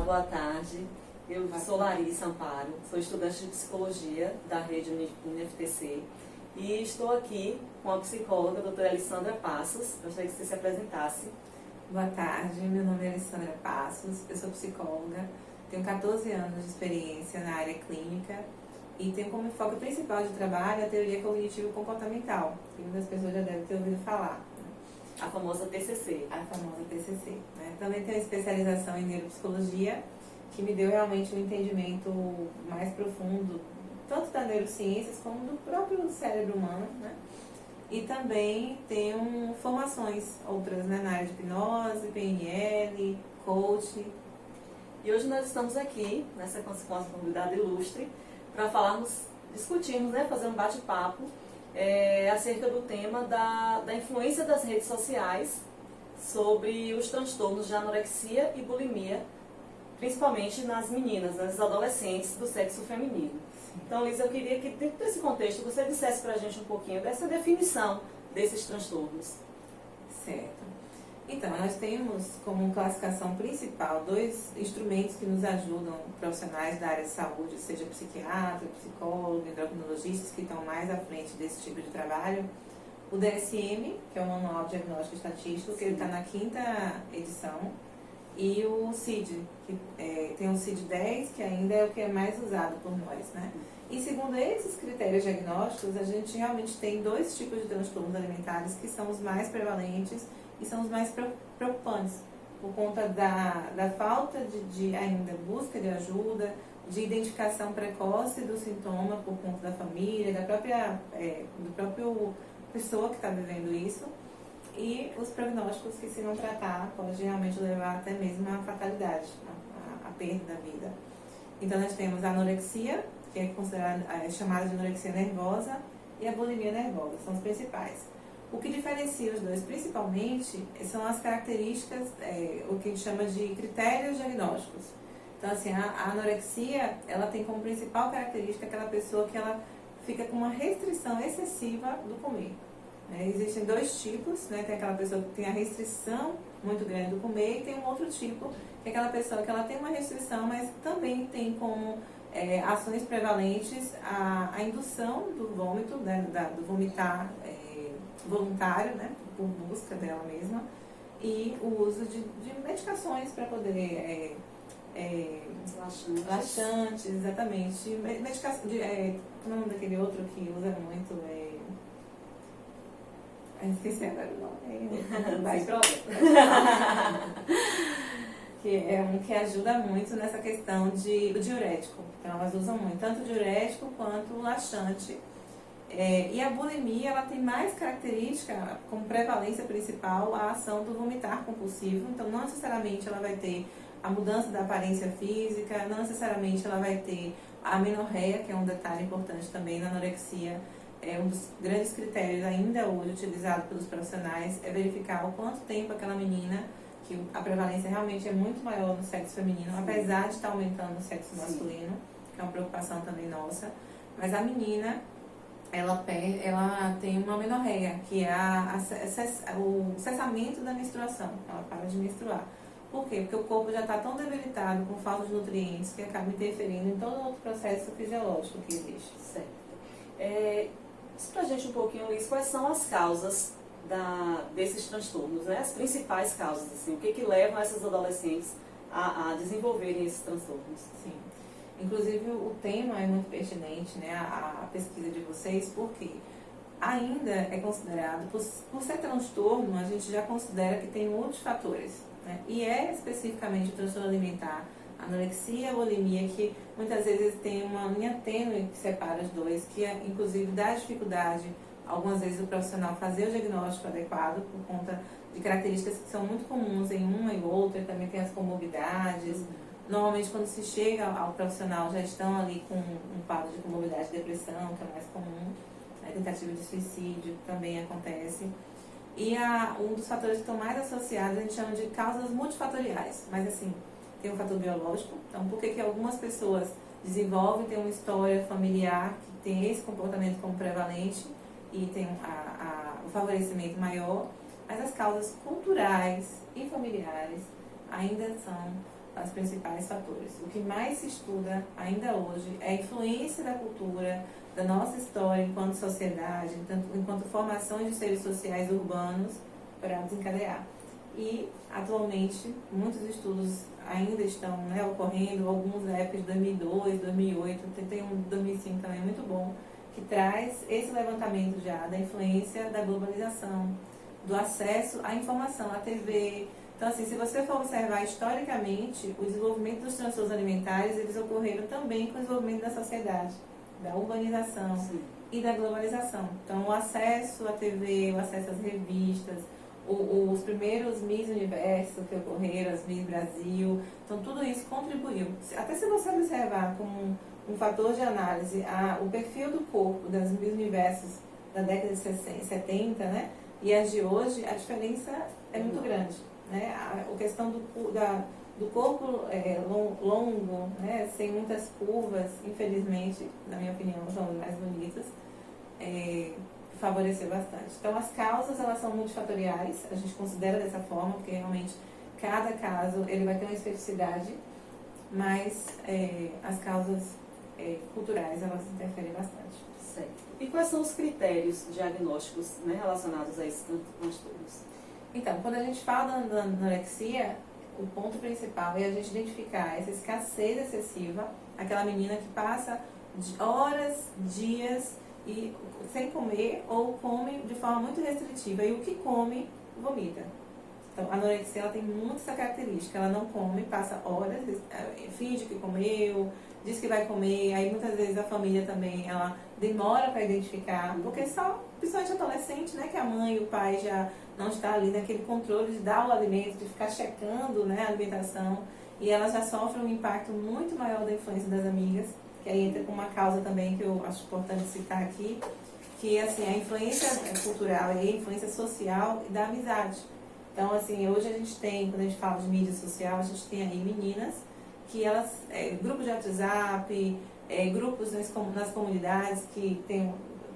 boa tarde. Eu sou Larissa Amparo, sou estudante de psicologia da rede UniFTC e estou aqui com a psicóloga, a doutora Alessandra Passos. Gostaria que você se apresentasse. Boa tarde, meu nome é Alessandra Passos, eu sou psicóloga, tenho 14 anos de experiência na área clínica e tenho como foco principal de trabalho a teoria cognitivo-comportamental, que muitas pessoas já devem ter ouvido falar. A famosa TCC. A famosa TCC. Né? Também tenho especialização em neuropsicologia, que me deu realmente um entendimento mais profundo, tanto da neurociências como do próprio cérebro humano, né? E também tenho formações outras, né, na área de hipnose, PNL, coach. E hoje nós estamos aqui, nessa com a convidada ilustre, para discutirmos, né, fazer um bate-papo acerca do tema da influência das redes sociais sobre os transtornos de anorexia e bulimia, principalmente nas meninas, nas adolescentes do sexo feminino. Então, Liz, eu queria que, dentro desse contexto, você dissesse para a gente um pouquinho dessa definição desses transtornos. Certo. Então, nós temos como classificação principal 2 instrumentos que nos ajudam, profissionais da área de saúde, seja psiquiatra, psicólogo, endocrinologistas, que estão mais à frente desse tipo de trabalho. O DSM, que é o Manual de Diagnóstico Estatístico, que ele está na 5ª edição. E o CID, que tem o CID-10, que ainda é o que é mais usado por nós, né? E segundo esses critérios diagnósticos, a gente realmente tem 2 tipos de transtornos alimentares que são os mais prevalentes e são os mais preocupantes, por conta da falta de ainda busca de ajuda, de identificação precoce do sintoma por conta da família, da própria pessoa que está vivendo isso, e os prognósticos que, se não tratar, pode realmente levar até mesmo à fatalidade, à perda da vida. Então, nós temos a anorexia, que é chamada de anorexia nervosa, e a bulimia nervosa, são os principais. O que diferencia os dois, principalmente, são as características, o que a gente chama de critérios diagnósticos. Então, assim, a anorexia, ela tem como principal característica aquela pessoa que ela fica com uma restrição excessiva do comer. Existem 2 tipos, né? Tem aquela pessoa que tem a restrição muito grande do comer, e tem um outro tipo, que é aquela pessoa que ela tem uma restrição, mas também tem como ações prevalentes a indução do vômito, né? Do vomitar voluntário, né? Por busca dela mesma, e o uso de medicações para poder... laxantes, exatamente. Medicação, o nome daquele outro que usa muito esqueci agora o nome. Vai, pronto. Que é um que ajuda muito nessa questão do diurético. Então, elas usam muito, tanto o diurético quanto o laxante. E a bulimia, ela tem mais característica, como prevalência principal, a ação do vomitar compulsivo. Então, não necessariamente ela vai ter a mudança da aparência física, não necessariamente ela vai ter a amenorreia, que é um detalhe importante também na anorexia. Um dos grandes critérios ainda hoje utilizado pelos profissionais é verificar o quanto tempo aquela menina, que a prevalência realmente é muito maior no sexo feminino, sim, apesar de estar aumentando no sexo masculino, sim, que é uma preocupação também nossa, mas a menina, ela tem uma amenorreia, que é o cessamento da menstruação, ela para de menstruar. Por quê? Porque o corpo já está tão debilitado com falta de nutrientes que acaba interferindo em todo outro processo fisiológico que existe. Certo. Diz pra gente um pouquinho, Liz, quais são as causas desses transtornos, né? As principais causas, assim, o que leva essas adolescentes a desenvolverem esses transtornos? Sim. Inclusive, o tema é muito pertinente, né, a pesquisa de vocês, porque ainda é considerado, por ser transtorno, a gente já considera que tem outros fatores, né? E especificamente o transtorno alimentar, anorexia, bulimia, que muitas vezes tem uma linha tênue que separa os dois, que inclusive dá dificuldade, algumas vezes, o profissional fazer o diagnóstico adequado por conta de características que são muito comuns em uma e outra, também tem as comorbidades. Normalmente, quando se chega ao profissional, já estão ali com um quadro de comorbidade de depressão, que é mais comum, a tentativa de suicídio também acontece. E um dos fatores que estão mais associados, a gente chama de causas multifatoriais, mas assim, tem um fator biológico. Então, por que algumas pessoas desenvolvem, tem uma história familiar que tem esse comportamento como prevalente e tem o favorecimento maior, mas as causas culturais e familiares ainda são os principais fatores. O que mais se estuda ainda hoje é a influência da cultura, da nossa história enquanto sociedade, enquanto formação de seres sociais urbanos para desencadear. E, atualmente, muitos estudos ainda estão, né, ocorrendo, alguns da época de 2002, 2008, tem um de 2005 também muito bom, que traz esse levantamento já da influência da globalização, do acesso à informação, à TV. Então, assim, se você for observar historicamente, o desenvolvimento dos transtornos alimentares, eles ocorreram também com o desenvolvimento da sociedade, da urbanização. Sim. E da globalização. Então, o acesso à TV, o acesso às revistas, os primeiros Miss Universo que ocorreram, as Miss Brasil, então tudo isso contribuiu. Até se você observar como um fator de análise o perfil do corpo das Miss Universos da década de 70, né, e as de hoje, a diferença é muito grande. Né? A questão do corpo longo, né, sem muitas curvas, infelizmente, na minha opinião, são as mais bonitas, favoreceu bastante. Então, as causas, elas são multifatoriais, a gente considera dessa forma, porque realmente cada caso ele vai ter uma especificidade, mas as causas culturais, elas interferem bastante. Certo. E quais são os critérios diagnósticos, né, relacionados a esses transtornos? Então, quando a gente fala da anorexia, o ponto principal é a gente identificar essa escassez excessiva, aquela menina que passa horas, dias e sem comer ou come de forma muito restritiva, e o que come, vomita. Então, a anorexia, ela tem muito essa característica, ela não come, passa horas, finge que comeu, diz que vai comer, aí muitas vezes a família também, ela demora para identificar, porque só, principalmente adolescente, né, que a mãe e o pai já não está ali naquele controle de dar o alimento, de ficar checando, né, a alimentação, e elas já sofrem um impacto muito maior da influência das amigas, que aí entra com uma causa também que eu acho importante citar aqui, que assim, a influência cultural e a influência social da amizade. Então, assim, hoje a gente tem, quando a gente fala de mídia social, a gente tem aí meninas que elas, grupos de WhatsApp, grupos nas comunidades que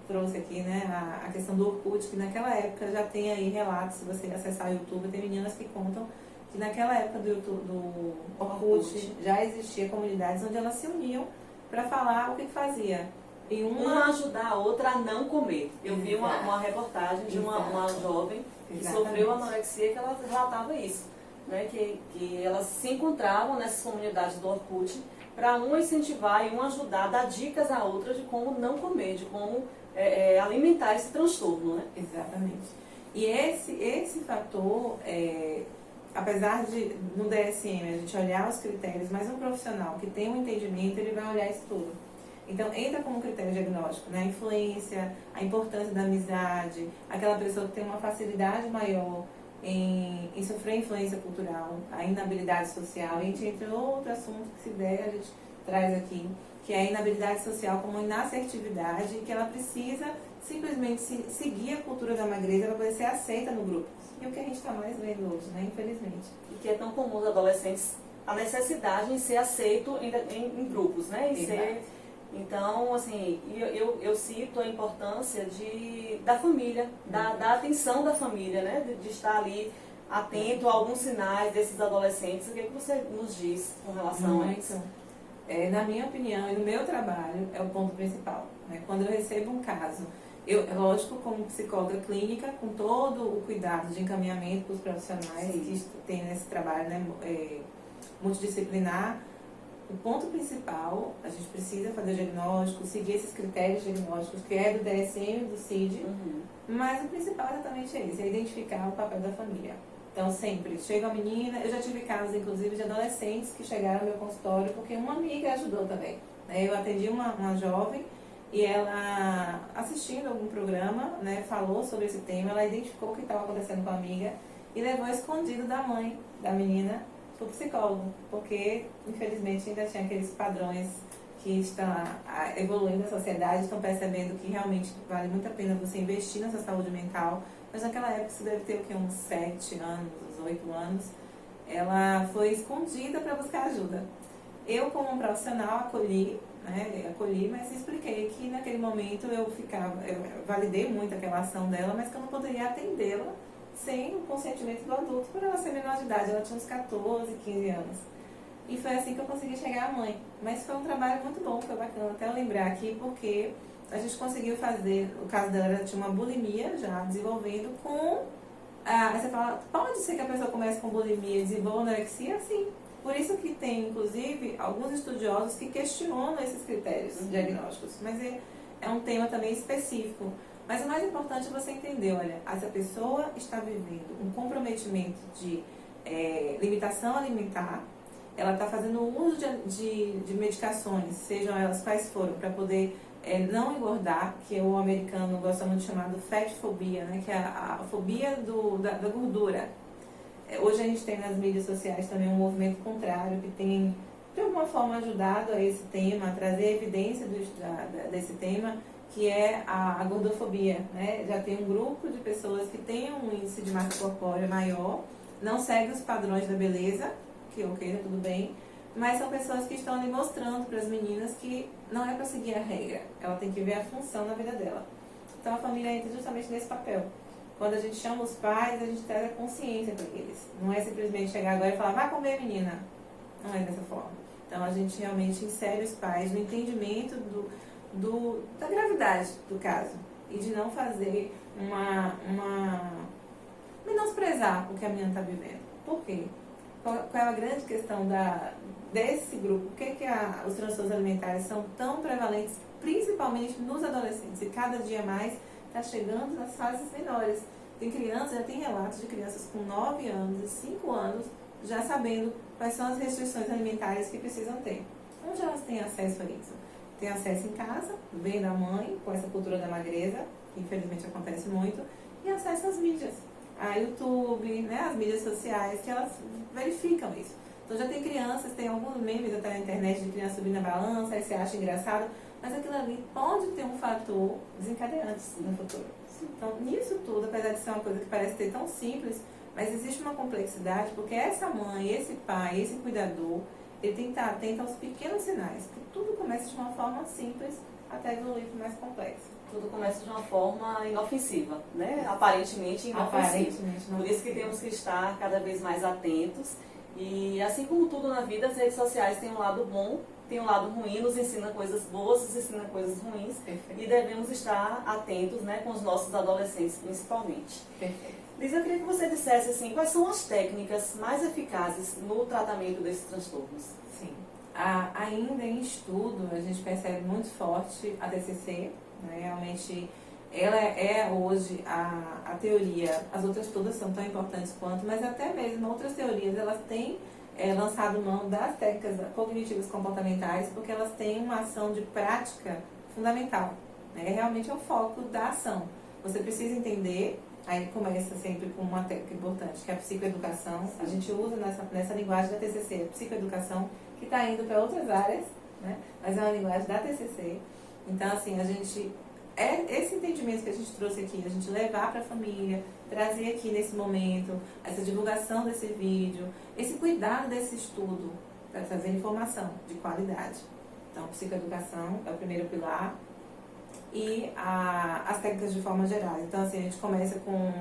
trouxe aqui, né, a questão do Orkut, que naquela época já tem aí relatos, se você acessar o YouTube, tem meninas que contam que naquela época do Orkut já existia comunidades onde elas se uniam para falar o que fazia. E uma ajudar a outra a não comer. Eu vi uma reportagem de uma jovem que sofreu anorexia, que ela relatava isso, né? Que elas se encontravam nessas comunidades do Orkut para uma incentivar e uma ajudar, dar dicas a outra de como não comer, de como alimentar esse transtorno, né? Exatamente. E esse fator, apesar de no DSM a gente olhar os critérios, mas um profissional que tem um entendimento, ele vai olhar isso tudo. Então, entra como critério diagnóstico, né? A influência, a importância da amizade, aquela pessoa que tem uma facilidade maior em sofrer influência cultural, a inabilidade social, entre outros assuntos que se der, a gente traz aqui, que é a inabilidade social como inassertividade, que ela precisa simplesmente seguir a cultura da magreza para poder ser aceita no grupo. E o que a gente está mais vendo hoje, né? Infelizmente. E que é tão comum os adolescentes, a necessidade em ser aceito em grupos, né? Então, assim, eu cito a importância da família, da atenção da família, né? De estar ali atento a alguns sinais desses adolescentes. O que você nos diz com relação a isso? Na minha opinião e no meu trabalho, é o ponto principal. Né? Quando eu recebo um caso, lógico, como psicóloga clínica, com todo o cuidado de encaminhamento para os profissionais que têm nesse trabalho, né, multidisciplinar, o ponto principal, a gente precisa fazer o diagnóstico, seguir esses critérios diagnósticos, que é do DSM e do CID, mas o principal exatamente é esse, é identificar o papel da família. Então, sempre, chega a menina, eu já tive casos, inclusive, de adolescentes que chegaram ao meu consultório porque uma amiga ajudou também. Eu atendi uma jovem e ela, assistindo algum programa, né, falou sobre esse tema, ela identificou o que estava acontecendo com a amiga e levou escondido da mãe da menina para o psicólogo, porque, infelizmente, ainda tinha aqueles padrões que estão evoluindo na sociedade, estão percebendo que realmente vale muito a pena você investir na sua saúde mental. Mas naquela época, você deve ter o quê? Uns 7 anos, uns 8 anos. Ela foi escondida para buscar ajuda. Eu, como um profissional, acolhi, mas expliquei que naquele momento eu validei muito aquela ação dela, mas que eu não poderia atendê-la sem o consentimento do adulto, por ela ser menor de idade. Ela tinha uns 14, 15 anos. E foi assim que eu consegui chegar à mãe. Mas foi um trabalho muito bom, foi bacana até eu lembrar aqui, porque a gente conseguiu fazer, o caso dela, ela tinha uma bulimia já desenvolvendo com... Aí você fala, pode ser que a pessoa comece com bulimia e desenvolva anorexia? Sim. Por isso que tem, inclusive, alguns estudiosos que questionam esses critérios diagnósticos. Mas é um tema também específico. Mas o mais importante é você entender, olha, essa pessoa está vivendo um comprometimento de limitação alimentar, ela está fazendo uso de medicações, sejam elas quais forem, para poder não engordar, que o americano gosta muito de chamar de fat phobia, né, que é a fobia da gordura. Hoje a gente tem nas mídias sociais também um movimento contrário, que tem, de alguma forma, ajudado a esse tema, a trazer evidência desse tema, que é a gordofobia, né? Já tem um grupo de pessoas que têm um índice de massa corpórea maior, não segue os padrões da beleza, que ok, tá tudo bem, mas são pessoas que estão ali mostrando para as meninas que não é para seguir a regra, ela tem que ver a função na vida dela. Então a família entra justamente nesse papel. Quando a gente chama os pais, a gente traz a consciência para eles. Não é simplesmente chegar agora e falar, vai comer, menina. Não é dessa forma. Então a gente realmente insere os pais no entendimento da gravidade do caso. E de não fazer menosprezar o que a menina está vivendo. Por quê? Qual é a grande questão desse grupo? Por que os transtornos alimentares são tão prevalentes, principalmente nos adolescentes? E cada dia mais está chegando nas fases menores. Tem crianças, já tem relatos de crianças com 9 anos e 5 anos já sabendo quais são as restrições alimentares que precisam ter. Onde elas têm acesso a isso? Tem acesso em casa, vem da mãe, com essa cultura da magreza, que infelizmente acontece muito, e acesso às mídias, a YouTube, né, as mídias sociais, que elas verificam isso. Então já tem crianças, tem alguns memes até na internet de criança subindo na balança, aí você acha engraçado, mas aquilo ali pode ter um fator desencadeante no futuro. Então, nisso tudo, apesar de ser uma coisa que parece ter tão simples, mas existe uma complexidade, porque essa mãe, esse pai, esse cuidador, ele tem que estar atento aos pequenos sinais, que tudo começa de uma forma simples até evoluir para mais complexo. Tudo começa de uma forma inofensiva, né? Aparentemente inofensiva. Por isso que temos que estar cada vez mais atentos. E assim como tudo na vida, as redes sociais têm um lado bom, tem um lado ruim, nos ensina coisas boas, nos ensina coisas ruins. Perfeito. E devemos estar atentos, né, com os nossos adolescentes principalmente. Perfeito. Liz, eu queria que você dissesse assim, quais são as técnicas mais eficazes no tratamento desses transtornos? Sim. Ainda em estudo, a gente percebe muito forte a TCC, né? Realmente ela é hoje a teoria, as outras todas são tão importantes quanto, mas até mesmo outras teorias, elas têm lançado mão das técnicas cognitivas comportamentais, porque elas têm uma ação de prática fundamental, né? Realmente é o foco da ação. Você precisa entender. Aí começa sempre com uma técnica importante, que é a psicoeducação. A gente usa nessa linguagem da TCC, a psicoeducação, que está indo para outras áreas, né? Mas é uma linguagem da TCC. Então, assim, esse entendimento que a gente trouxe aqui, a gente levar para a família, trazer aqui nesse momento, essa divulgação desse vídeo, esse cuidado desse estudo, para trazer informação de qualidade. Então, psicoeducação é o primeiro pilar. E as técnicas de forma geral. Então, assim, a gente começa com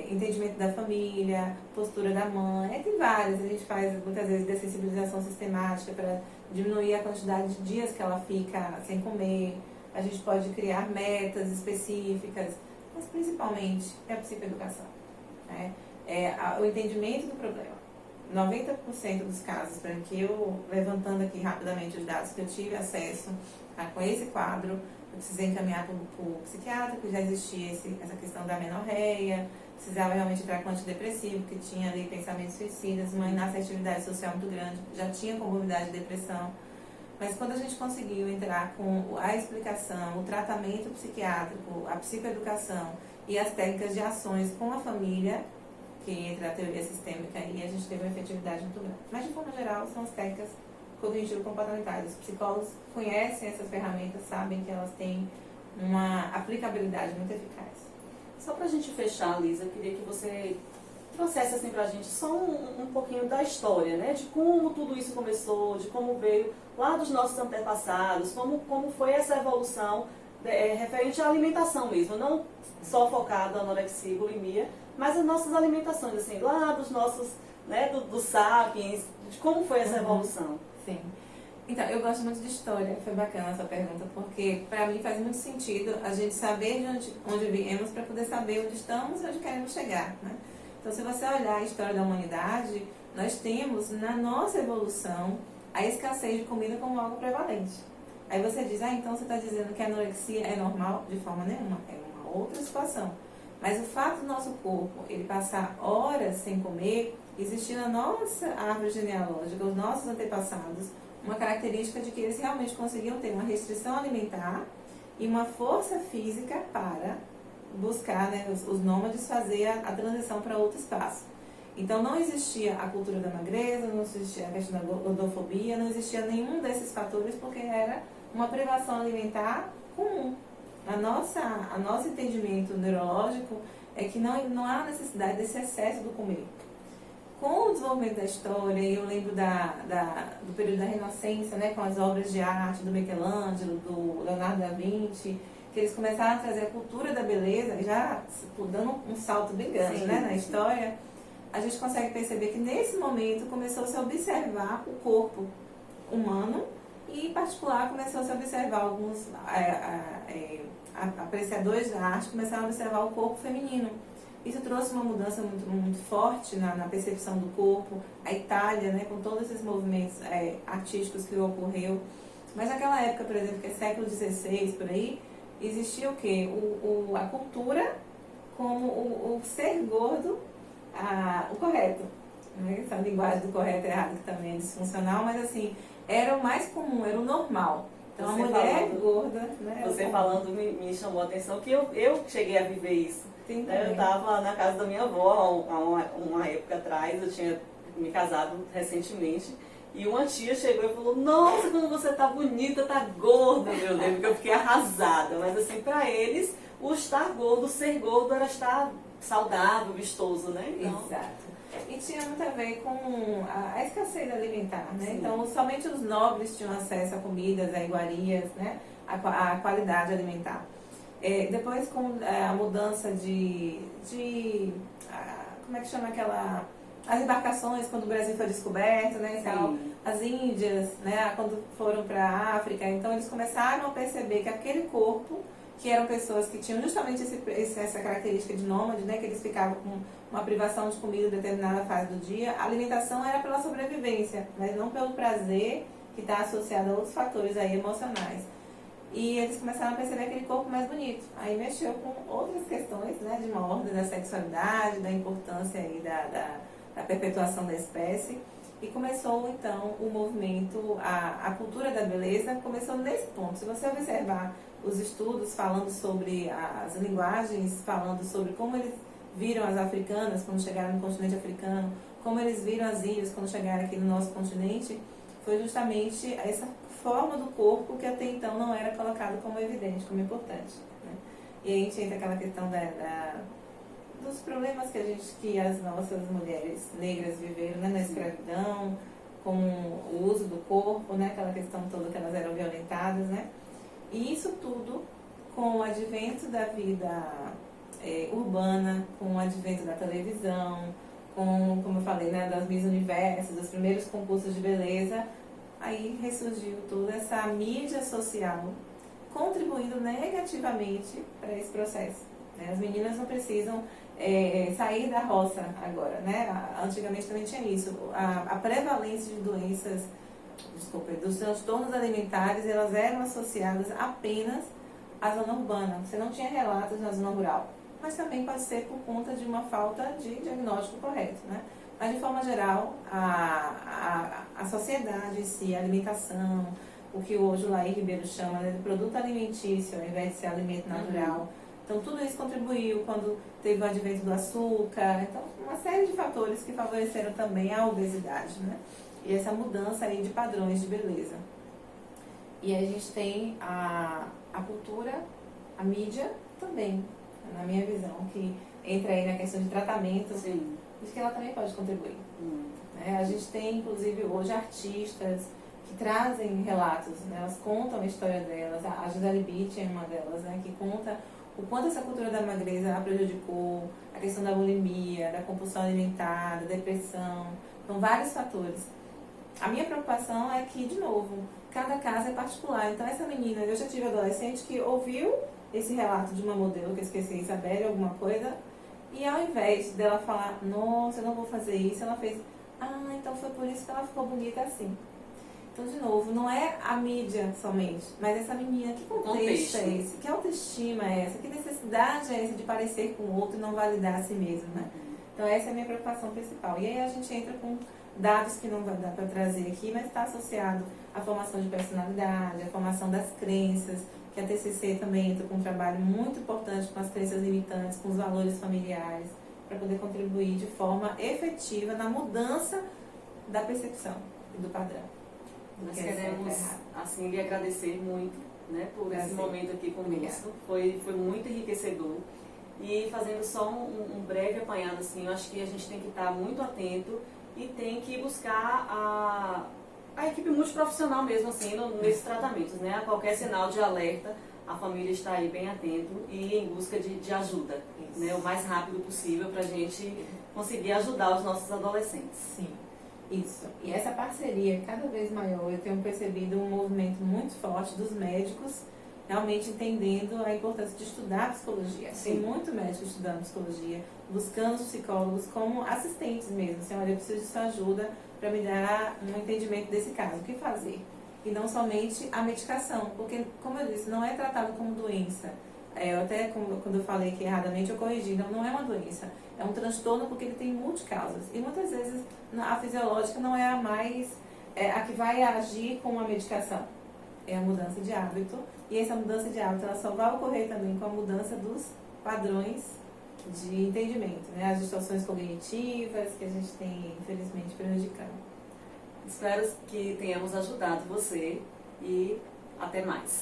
entendimento da família, postura da mãe, tem várias. A gente faz muitas vezes dessensibilização sistemática para diminuir a quantidade de dias que ela fica sem comer. A gente pode criar metas específicas, mas principalmente é a psicoeducação, né? O entendimento do problema. 90% dos casos, para que eu, levantando aqui rapidamente os dados que eu tive acesso com esse quadro, eu precisei encaminhar para o psiquiatra, porque já existia essa questão da menorreia, precisava realmente entrar com antidepressivo, que tinha ali pensamentos suicidas, uma inassertividade social muito grande, já tinha comorbidade de depressão. Mas quando a gente conseguiu entrar com a explicação, o tratamento psiquiátrico, a psicoeducação e as técnicas de ações com a família, que entra a teoria sistêmica, e a gente teve uma efetividade muito grande. Mas, de forma geral, são as técnicas cognitivo-comportamentais. Os psicólogos conhecem essas ferramentas, sabem que elas têm uma aplicabilidade muito eficaz. Só para a gente fechar, Liz, eu queria que você trouxesse assim para a gente só um pouquinho da história, né? De como tudo isso começou, de como veio lá dos nossos antepassados, como foi essa evolução referente à alimentação mesmo, não só focada na anorexia e bulimia, mas as nossas alimentações, assim, lá dos nossos, né, dos sapiens, de como foi essa evolução. Sim. Então, eu gosto muito de história, foi bacana essa pergunta, porque para mim faz muito sentido a gente saber de onde viemos para poder saber onde estamos e onde queremos chegar, né? Então, se você olhar a história da humanidade, nós temos na nossa evolução a escassez de comida como algo prevalente. Aí você diz, então você está dizendo que a anorexia é normal? De forma nenhuma, é uma outra situação. Mas o fato do nosso corpo ele passar horas sem comer, existir na nossa árvore genealógica, os nossos antepassados, uma característica de que eles realmente conseguiam ter uma restrição alimentar e uma força física para buscar, né, os nômades fazer a transição para outro espaço. Então não existia a cultura da magreza, não existia a questão da gordofobia, não existia nenhum desses fatores porque era uma privação alimentar comum. A nosso entendimento neurológico é que não há necessidade desse excesso do comer. Com o desenvolvimento da história, eu lembro do período da Renascença, né, com as obras de arte do Michelangelo, do Leonardo da Vinci, que eles começaram a trazer a cultura da beleza, já dando um salto bem grande, sim, né, na história, a gente consegue perceber que nesse momento começou-se a observar o corpo humano e, em particular, começou-se a observar alguns apreciadores da arte, começaram a observar o corpo feminino. Isso trouxe uma mudança muito forte na percepção do corpo. A Itália, né, com todos esses movimentos artísticos que ocorreu. Mas naquela época, por exemplo, que é século XVI, por aí, existia o quê? A cultura como o ser gordo, o correto. Né? Essa linguagem do correto e errado que também é disfuncional, mas assim, era o mais comum, era o normal. Então a mulher gorda... Né, você falando me chamou a atenção que eu cheguei a viver isso. Sim, eu estava na casa da minha avó há uma época atrás, eu tinha me casado recentemente, e uma tia chegou e falou, nossa, quando você tá bonita, tá gorda, meu Deus, porque eu fiquei arrasada. Mas assim, para eles, o estar gordo, o ser gordo era estar saudável, vistoso, né? Então... Exato. E tinha muito a ver com a escassez alimentar, né? Sim. Então, somente os nobres tinham acesso a comidas, a iguarias, né? A qualidade alimentar. Depois, com a mudança como é que chama aquela... As embarcações, quando o Brasil foi descoberto, né, e tal, as Índias, né, quando foram para a África, então eles começaram a perceber que aquele corpo, que eram pessoas que tinham justamente essa característica de nômade, né, que eles ficavam com uma privação de comida em determinada fase do dia, a alimentação era pela sobrevivência, mas não pelo prazer que está associado a outros fatores aí emocionais. E eles começaram a perceber aquele corpo mais bonito. Aí mexeu com outras questões, né, de uma ordem da sexualidade, da importância aí da perpetuação da espécie. E começou, então, o movimento, a cultura da beleza começou nesse ponto. Se você observar os estudos falando sobre as linguagens, falando sobre como eles viram as africanas quando chegaram no continente africano, como eles viram as índias quando chegaram aqui no nosso continente, foi justamente essa forma do corpo que até então não era colocado como evidente, como importante. Né? E aí a gente entra aquela questão dos problemas que as nossas mulheres negras viveram, né, na escravidão, com o uso do corpo, né, aquela questão toda que elas eram violentadas, né? E isso tudo com o advento da vida urbana, com o advento da televisão, como eu falei, né, das Miss Universo, dos primeiros concursos de beleza, aí ressurgiu toda essa mídia social contribuindo negativamente para esse processo. Né? As meninas não precisam sair da roça agora, né? Antigamente também tinha isso. A prevalência de doenças, dos transtornos alimentares, elas eram associadas apenas à zona urbana. Você não tinha relatos na zona rural. Mas também pode ser por conta de uma falta de diagnóstico correto, né? Mas, de forma geral, a sociedade em si, a alimentação, o que hoje o Laí Ribeiro chama, né, de produto alimentício, ao invés de ser alimento natural. Então, tudo isso contribuiu quando teve o advento do açúcar. Então, uma série de fatores que favoreceram também a obesidade, né? E essa mudança aí de padrões de beleza. E aí a gente tem a cultura, a mídia também, na minha visão, que entra aí na questão de tratamento. Sim. Acho que ela também pode contribuir. Né? A gente tem, inclusive, hoje artistas que trazem relatos, né? Elas contam a história delas. A Gisele Bündchen é uma delas, né? Que conta o quanto essa cultura da magreza a prejudicou, a questão da bulimia, da compulsão alimentar, da depressão. São vários fatores. A minha preocupação é que, de novo, cada caso é particular. Então, essa menina, eu já tive adolescente que ouviu esse relato de uma modelo, que eu esqueci, Isabelle, alguma coisa, e ao invés dela falar, nossa, eu não vou fazer isso, ela fez, então foi por isso que ela ficou bonita assim. Então, de novo, não é a mídia somente, mas essa menina, que contexto é esse? Que autoestima é essa? Que necessidade é essa de parecer com o outro e não validar a si mesmo, né? Então, essa é a minha preocupação principal. E aí a gente entra com dados que não vai dar para trazer aqui, mas está associado à formação de personalidade, à formação das crenças, que a TCC também entra com um trabalho muito importante com as crenças limitantes, com os valores familiares, para poder contribuir de forma efetiva na mudança da percepção e do padrão. Nós queremos, assim, lhe agradecer muito, né, por esse momento aqui conosco. Foi muito enriquecedor. E fazendo só um breve apanhado, assim, eu acho que a gente tem que estar muito atento e tem que buscar a equipe multiprofissional mesmo, assim, nesses tratamentos, né? A qualquer sinal de alerta, a família está aí bem atento e em busca de ajuda, né? O mais rápido possível para a gente conseguir ajudar os nossos adolescentes. Sim. Isso. E essa parceria cada vez maior, eu tenho percebido um movimento muito forte dos médicos realmente entendendo a importância de estudar psicologia. Sim. Tem muito médico estudando psicologia, buscando os psicólogos como assistentes mesmo. Assim, olha, eu preciso de sua ajuda para me dar um entendimento desse caso. O que fazer? E não somente a medicação, porque, como eu disse, não é tratado como doença. Eu até, quando eu falei que erradamente, eu corrigi. Não é uma doença. É um transtorno porque ele tem multicausas. E muitas vezes a fisiológica não é a mais, a que vai agir com a medicação. É a mudança de hábito. E essa mudança de hábito ela só vai ocorrer também com a mudança dos padrões de entendimento, né? As distorções cognitivas que a gente tem, infelizmente, prejudicando. Espero que tenhamos ajudado você e até mais.